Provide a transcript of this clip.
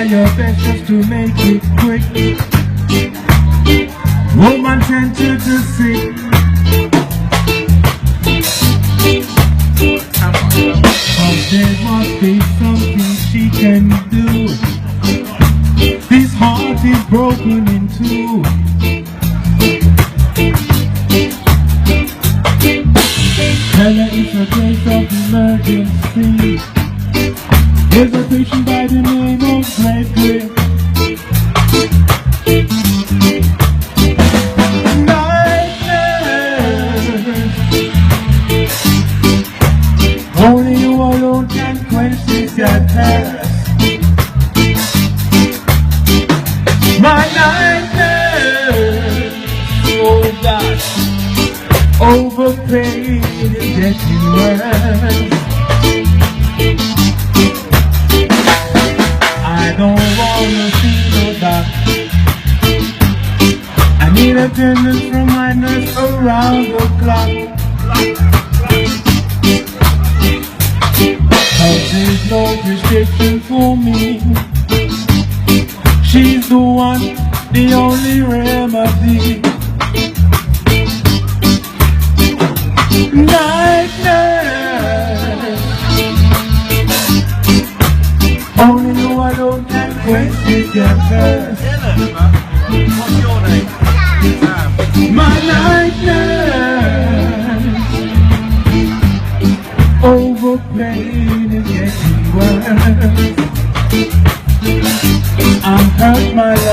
try your best just to make it quick. Woman tempted to sick. But there must be something she can do. This heart is broken in two. Tell her it's a case of emergency. There's a patient by the name of Gregory. Only you alone can quench this thirst. My nightmares, oh gosh, overpaid is getting worse. I don't wanna see no doctor. I need attendance from my nurse around the clock. There's no prescription for me. She's the one, the only remedy. Nightmare, only you alone can quench this thirst. What's your name? My nightmare, overpaid is getting worse. I'm hurt, my life.